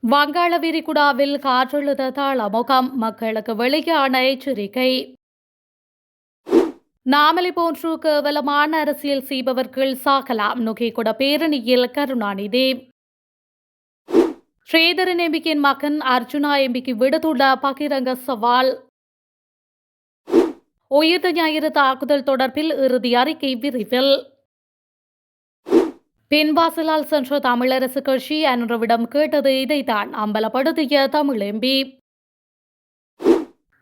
வங்காள விரிகுடாவில் காற்றழுத்த தாழ்முகம் மக்களுக்கு வெளியான எச்சரிக்கை. நாமலை போன்று கேவலமான அரசியல் செய்பவர்கள் சாகலாம். நுகைகுட பேரணியில் கருணாநிதி. ஸ்ரீதரன் எம்பிக்கின் மகன் அர்ஜுனா எம்பிக்கு விடுத்துள்ள பகிரங்க சவால். உயிர்த்த ஞாயிறு தாக்குதல் தொடர்பில் இறுதி அறிக்கை விரைவில். பின்வாசலால் சென்ற தமிழரசு கட்சி அன்றுவிடம் கேட்டது இதைத்தான் அம்பலப்படுத்திய தமிழ் எம்பி.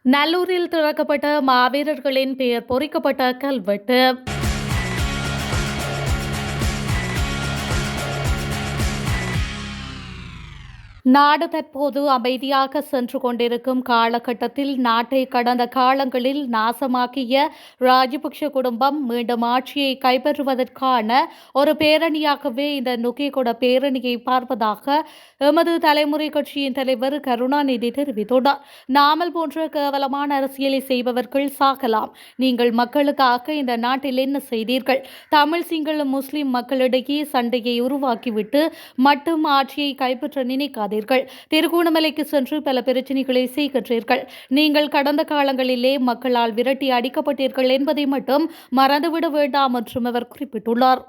நல்லூரில் திறக்கப்பட்ட மாவீரர்களின் பெயர் பொறிக்கப்பட்ட கல்வெட்டு. நாடு தற்போது அமைதியாக சென்று கொண்டிருக்கும் காலகட்டத்தில் நாட்டை கடந்த காலங்களில் நாசமாக்கிய ராஜபக்ஷ குடும்பம் மீண்டும் ஆட்சியை கைப்பற்றுவதற்கான ஒரு பேரணியாகவே இந்த நுகேகொட பேரணியை பார்ப்பதாக எமது தலைமுறை கட்சியின் தலைவர் கருணாநிதி தெரிவித்துள்ளார். நாமல் போன்ற கேவலமான அரசியலை செய்பவர்கள் சாகலாம். நீங்கள் மக்களுக்காக இந்த நாட்டில் என்ன செய்தீர்கள்? தமிழ் சிங்கள முஸ்லிம் மக்களிடையே சண்டையை உருவாக்கிவிட்டு மட்டும் ஆட்சியை கைப்பற்ற நினைக்காதீர்கள். திருகோணமலைக்கு சென்று பல பிரச்சனைகளை செய்கின்றீர்கள். நீங்கள் கடந்த காலங்களிலே மக்களால் விரட்டி அடிக்கப்பட்டீர்கள் என்பதை மட்டும் மறந்துவிட வேண்டாம் என்றும் அவர் குறிப்பிட்டுள்ளார்.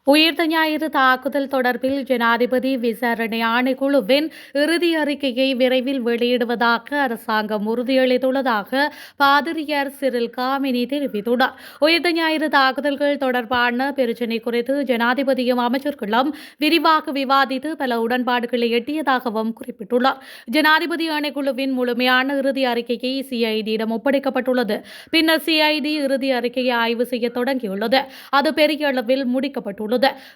உயிர்த்த ஞாயிறு தாக்குதல் தொடர்பில் ஜனாதிபதி விசாரணை ஆணைக்குழுவின் இறுதி அறிக்கையை விரைவில் வெளியிடுவதாக அரசாங்கம் உறுதியளித்துள்ளதாக பாதிரியார் சிறில் காமினி தெரிவித்துள்ளார். உயிர்த்த ஞாயிறு தாக்குதல்கள் தொடர்பான பிரச்சினை குறித்து ஜனாதிபதியும் அமைச்சர்களும் விரிவாக விவாதித்து பல உடன்பாடுகளை எட்டியதாகவும் குறிப்பிட்டுள்ளார். ஜனாதிபதி ஆணைக்குழுவின் முழுமையான இறுதி அறிக்கையை சிஐடியிடம் ஒப்படைக்கப்பட்டுள்ளது. பின்னர் சிஐடி இறுதி அறிக்கையை ஆய்வு செய்ய தொடங்கியுள்ளது. அது பெரிய அளவில் முடிக்கப்பட்டுள்ளது.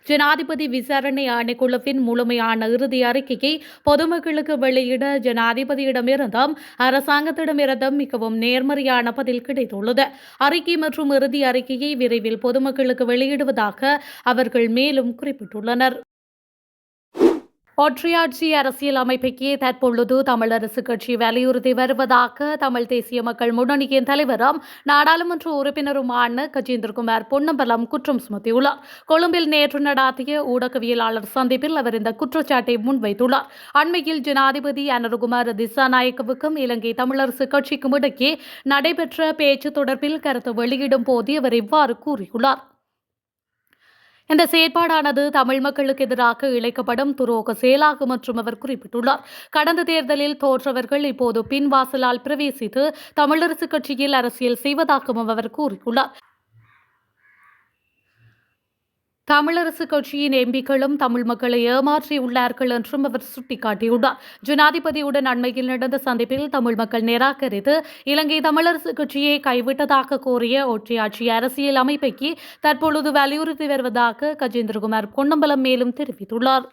ஜனாதிபதி விசாரணை ஆணைக்குழுவின் முழுமையான இறுதி அறிக்கையை பொதுமக்களுக்கு வெளியிட ஜனாதிபதியிடமிருந்தும் அரசாங்கத்திடமிருந்தும் மிகவும் நேர்மறையான பதில் கிடைத்துள்ளது. அறிக்கை மற்றும் இறுதி அறிக்கையை விரைவில் பொதுமக்களுக்கு வெளியிடுவதாக அவர்கள் மேலும் குறிப்பிட்டுள்ளனர். ஒற்றையாட்சி அரசியல் அமைப்பையே தற்பொழுது தமிழரசு கட்சி வலியுறுத்தி வருவதாக தமிழ் தேசிய மக்கள் முன்னணியின் தலைவரும் நாடாளுமன்ற உறுப்பினருமான கஜேந்திரகுமார் பொன்னம்பலம் குற்றம் சுமத்தியுள்ளார். கொழும்பில் நேற்று நடாத்திய ஊடகவியலாளர் சந்திப்பில் அவர் இந்த குற்றச்சாட்டை முன்வைத்துள்ளார். அண்மையில் ஜனாதிபதி அனுரகுமார திசாநாயக்கவுக்கும் இலங்கை தமிழரசு கட்சிக்கும் இடையே நடைபெற்ற பேச்சு தொடர்பில் கருத்து வெளியிடும் போது அவர் இவ்வாறு கூறியுள்ளார். இந்த செயற்பாடானது தமிழ் மக்களுக்கு எதிராக இழைக்கப்படும் துரோக செயலாகும் என்றும் அவர் குறிப்பிட்டுள்ளார். கடந்த தேர்தலில் தோற்றவர்கள் இப்போது பின்வாசலால் பிரவேசித்து தமிழரசு கட்சியில் அரசியல் செய்வதாகவும் அவர் கூறியுள்ளார். தமிழரசு கட்சியின் எம்பிக்களும் தமிழ் மக்களை ஏமாற்றியுள்ளார்கள் என்றும் அவர் சுட்டிக்காட்டியுள்ளார். ஜனாதிபதியுடன் அண்மையில் நடந்த சந்திப்பில் தமிழ் மக்கள் நிராகரித்து இலங்கை தமிழரசு கட்சியை கைவிட்டதாக கோரிய ஒற்றையாட்சி அரசியல் அமைப்பைக்கு தற்பொழுது வலியுறுத்தி வருவதாக கஜேந்திரகுமார் பொன்னம்பலம் மேலும் தெரிவித்துள்ளார்.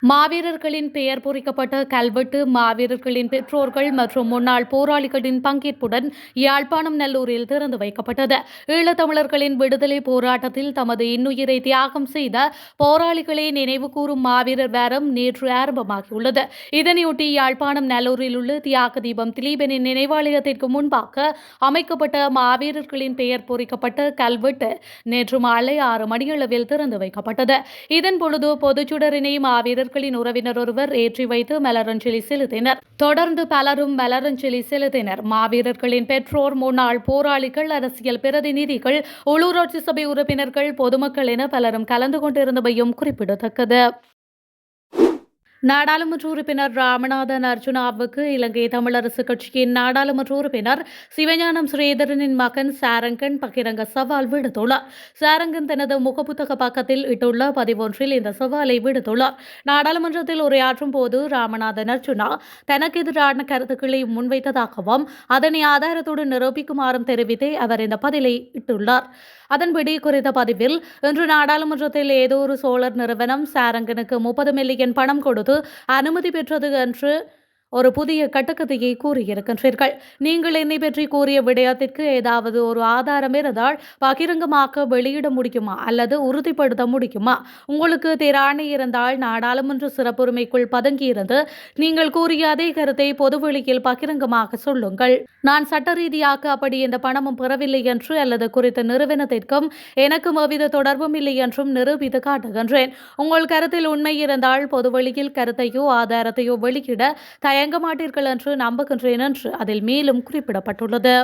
மாவீரர்களின் பெயர் பொறிக்கப்பட்ட கல்வெட்டு மாவீரர்களின் பெற்றோர்கள் மற்றும் முன்னாள் போராளிகளின் பங்கேற்புடன் யாழ்ப்பாணம் நல்லூரில் திறந்து வைக்கப்பட்டது. ஈழத்தமிழர்களின் விடுதலை போராட்டத்தில் தமது இன்னுயிரை தியாகம் செய்த போராளிகளை நினைவு கூறும் மாவீரர் வாரம் நேற்று ஆரம்பமாகியுள்ளது. இதனையொட்டி யாழ்ப்பாணம் நல்லூரில் உள்ள தியாக தீபம் திலீபனின் நினைவாலயத்திற்கு முன்பாக அமைக்கப்பட்ட மாவீரர்களின் பெயர் பொறிக்கப்பட்ட கல்வெட்டு நேற்று மாலை 6 மணியளவில் திறந்து வைக்கப்பட்டது. இதன்பொழுது பொதுச்சுடரினை மாவீரர் உறவினர் ஒருவர் ஏற்றி வைத்து மலரஞ்சலி செலுத்தினர். தொடர்ந்து பலரும் மலரஞ்சலி செலுத்தினர். மாவீரர்களின் பெற்றோர், முன்னாள் போராளிகள், அரசியல் பிரதிநிதிகள், உள்ளூராட்சி சபை உறுப்பினர்கள், பொதுமக்கள் என பலரும் கலந்து கொண்டிருந்தமையும் குறிப்பிடத்தக்கது. நாடாளுமன்ற உறுப்பினர் ராமநாதன் அர்ஜுனாவுக்கு இலங்கை தமிழரசு கட்சியின் நாடாளுமன்ற உறுப்பினர் சிவஞானம் ஸ்ரீதரனின் மகன் சாரங்கன் பகிரங்க சவால் விடுத்துள்ளார். சாரங்கன் தனது முகப்புத்தக பக்கத்தில் இட்டுள்ள பதிவொன்றில் இந்த சவாலை விடுத்துள்ளார். நாடாளுமன்றத்தில் உரையாற்றும் போது ராமநாதன் அர்ஜுனா தனக்கு எதிரான கருத்துக்களை முன்வைத்ததாகவும் அதனை ஆதாரத்துடன் நிரூபிக்குமாறும் தெரிவித்தே அவர் இந்த பதிலை இட்டுள்ளார். அதன்படி குறித்த பதிவில் இன்று நாடாளுமன்றத்தில் ஏதோ ஒரு சோழர் நிறுவனம் சாரங்கனுக்கு 30 மில்லியன் பணம் கொடுத்து அனுமதி பெற்றது என்று ஒரு புதிய கட்டுக்கதையை கூறியிருக்கின்றீர்கள். நீங்கள் என்னை பற்றி கூறிய விடயத்திற்கு ஏதாவது ஒரு ஆதாரம் இருந்தால் பகிரங்கமாக வெளியிட முடியுமா அல்லது உறுதிப்படுத்த முடியுமா? உங்களுக்கு திராணி இருந்தால் நாடாளுமன்ற சிறப்புரிமைக்குள் பதுங்கியிருந்து நீங்கள் கூறிய அதே கருத்தை பொதுவெளியில் பகிரங்கமாக சொல்லுங்கள். நான் சட்ட ரீதியாக அப்படி எந்த பணமும் பெறவில்லை என்று அல்லது குறித்த நிறுவனத்திற்கும் எனக்கும் எவ்வித தொடர்பும் இல்லை என்றும் நிரூபித்து காட்டுகின்றேன். உங்கள் கருத்தில் உண்மை இருந்தால் பொதுவெளியில் கருத்தையோ ஆதாரத்தையோ வெளியிட தயங்க மாட்டீர்கள் என்று நம்புகின்றேன் என்று அதில் மேலும் குறிப்பிடப்பட்டுள்ளது.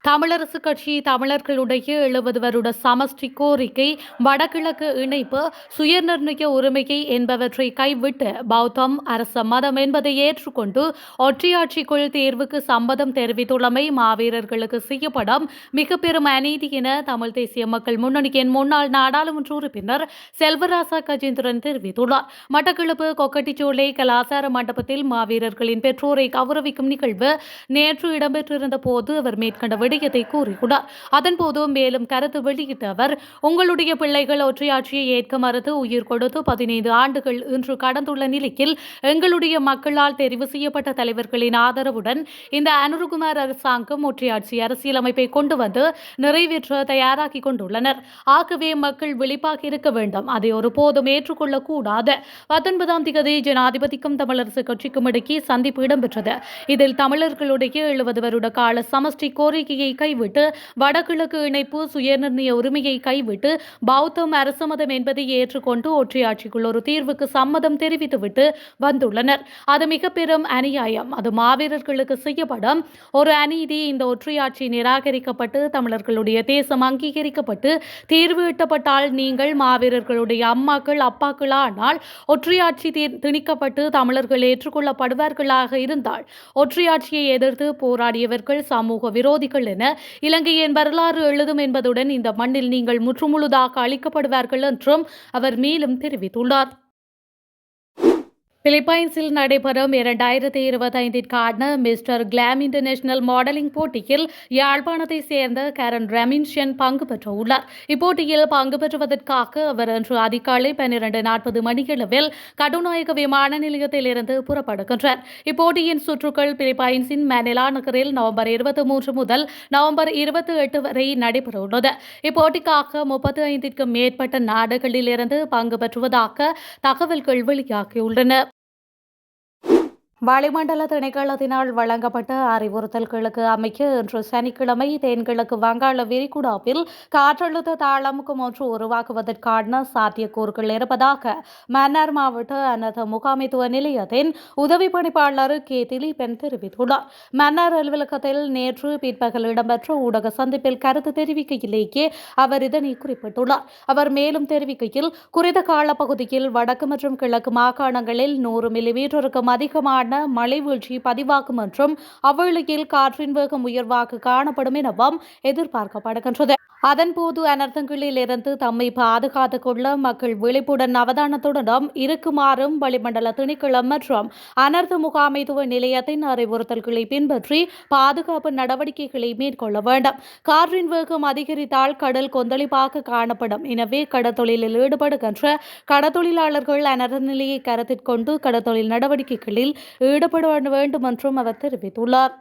தமிழரசு கட்சி தமிழர்களுடைய 70 வருட சமஷ்டி கோரிக்கை வடகிழக்கு இணைப்பு சுயநிர்ணய உரிமையை என்பவற்றை கைவிட்டு பௌத்தம் அரச மதம் என்பதை ஏற்றுக்கொண்டு ஒற்றையாட்சிக்குள் தேர்வுக்கு சம்மதம் தெரிவித்துள்ளமை மாவீரர்களுக்கு செய்யப்படும் மிக பெரும் அநீதி என தமிழ் தேசிய மக்கள் முன்னணியின் முன்னாள் நாடாளுமன்ற உறுப்பினர் செல்வராசா கஜேந்திரன் தெரிவித்துள்ளார். மட்டக்களப்பு கொக்கட்டிச்சோலை கலாசார மண்டபத்தில் மாவீரர்களின் பெற்றோரை கௌரவிக்கும் நிகழ்வு நேற்று இடம்பெற்றிருந்த போது அவர் மேற்கண்ட விடயத்தை கூறியுள்ளார். அதன்போது மேலும் கருத்து வெளியிட்ட அவர், உங்களுடைய பிள்ளைகள் ஒற்றையாட்சியை ஏற்க மறுத்து உயிர் கொடுத்து 15 ஆண்டுகள் இன்று கடந்துள்ள நிலையில் எங்களுடைய மக்களால் தெரிவு செய்யப்பட்ட தலைவர்களின் ஆதரவுடன் இந்த அனுருகுமார் அரசாங்கம் ஒற்றையாட்சி அரசியலமைப்பை கொண்டு வந்து நிறைவேற்ற தயாராகி கொண்டுள்ளனர். ஆகவே மக்கள் விழிப்பாக இருக்க வேண்டும். அதை ஒருபோதும் ஏற்றுக்கொள்ளக்கூடாது. 19ஆம் தேதி ஜனாதிபதிக்கும் தமிழரசு கட்சிக்கும் இடையே சந்திப்பு இடம்பெற்றது. இதில் தமிழர்களுடைய 70 வருட கால சமஷ்டி கோரிக்கையை கைவிட்டு வடகிழக்கு இணைப்பு சுயநிர்ணய உரிமையை கைவிட்டு பௌத்தம் அரச மதம் என்பதை ஏற்றுக்கொண்டு ஒற்றையாட்சிக்குள் ஒரு தீர்வுக்கு சம்மதம் தெரிவித்துவிட்டு வந்துள்ளனர். அது மிக பெரும் அநியாயம். அது மாவீரர்களுக்கு செய்யப்படும் ஒரு அநீதி. இந்த ஒற்றையாட்சி நிராகரிக்கப்பட்டு தமிழர்களுடைய தேசம் அங்கீகரிக்கப்பட்டு தீர்வு எட்டப்பட்டால் நீங்கள் மாவீரர்களுடைய அம்மாக்கள் அப்பாக்கள் ஆனால் ஒற்றையாட்சி திணிக்கப்பட்டு தமிழர்கள் ஏற்றுக்கொள்ளப்படுவார்களாக இருந்தால் ஒற்றையாட்சியை எதிர்த்து போராடியவர்கள் சமூக விரோதிகள் என இலங்கையின் வரலாறு எழுதும் என்பதுடன் இந்த மண்ணில் நீங்கள் முற்றுமுழுதாக அளிக்கப்படுவார்கள் என்றும் அவர் மேலும் தெரிவித்துள்ளார். பிலிப்பைன்ஸில் நடைபெறும் 2025ற்கான மிஸ்டர் கிளாம் இன்டர்நேஷனல் மாடலிங் போட்டியில் யாழ்ப்பாணத்தை சேர்ந்த கரன் ரமின்ஷன் பங்கு பெற்றுள்ளார். இப்போட்டியில் பங்கு பெற்றுவதற்காக அவர் இன்று அதிகாலை 12:40 மணியளவில் கட்டுநாயக்க விமான நிலையத்தில் இருந்து புறப்படுகின்றார். இப்போட்டியின் சுற்றுக்கள் பிலிப்பைன்ஸின் மணிலா நகரில் நவம்பர் 23 முதல் நவம்பர் 28 வரை நடைபெறவுள்ளது. இப்போட்டிக்காக 35க்கும் மேற்பட்ட நாடுகளில் இருந்து பங்கு பெற்றுவதாக தகவல்கள் வெளியாகியுள்ளன. வளிமண்டல திணைக்களத்தினால் வழங்கப்பட்ட அறிவுறுத்தல்களுக்கு அமைய இன்று சனிக்கிழமை தென்கிழக்கு வங்காள விரிகுடாவில் காற்றழுத்த தாழ்முகம் ஒன்று உருவாக்குவதற்கான சாத்தியக்கூறுகள் இருப்பதாக மன்னார் மாவட்ட அனர்த்த முகாமைத்துவ நிலையத்தின் உதவி பணிப்பாளர் கே திலீபன் தெரிவித்துள்ளார். மன்னார் அலுவலகத்தில் நேற்று பிற்பகல் இடம்பெற்ற ஊடக சந்திப்பில் கருத்து தெரிவிக்கையிலேயே அவர் இதனை குறிப்பிட்டுள்ளார். அவர் மேலும் தெரிவிக்கையில், குறித்த காலப்பகுதியில் வடக்கு மற்றும் கிழக்கு மாகாணங்களில் 100 மில்லிமீட்டருக்கும் அதிகமான மழை வீழ்ச்சி பதிவாகும் என்றும் அவ்வேளையில் காற்றின் வேகம் உயர்வாக காணப்படும் எனவும் எதிர்பார்க்கப்படுகின்றது. அதன்போது அனர்த்தங்களில் இருந்து தம்மை பாதுகாத்துக் கொள்ள மக்கள் விழிப்புடன் அவதானத்துடனும் இருக்குமாறும் வளிமண்டல திணைக்களம் மற்றும் அனர்த்த முகாமைத்துவ நிலையத்தின் அறிவுறுத்தல்களை பின்பற்றி பாதுகாப்பு நடவடிக்கைகளை மேற்கொள்ள வேண்டும். காற்றின் வேகம் அதிகரித்தால் கடல் கொந்தளிப்பாக காணப்படும். எனவே கடற்தொழிலில் ஈடுபடுகின்ற கடற்தொழிலாளர்கள் அனர்த்த நிலையை கருத்தில் கொண்டு கடற்தொழில் நடவடிக்கைகளில் ஈடுபட வேண்டும் என்றும் அவர் தெரிவித்துள்ளார்.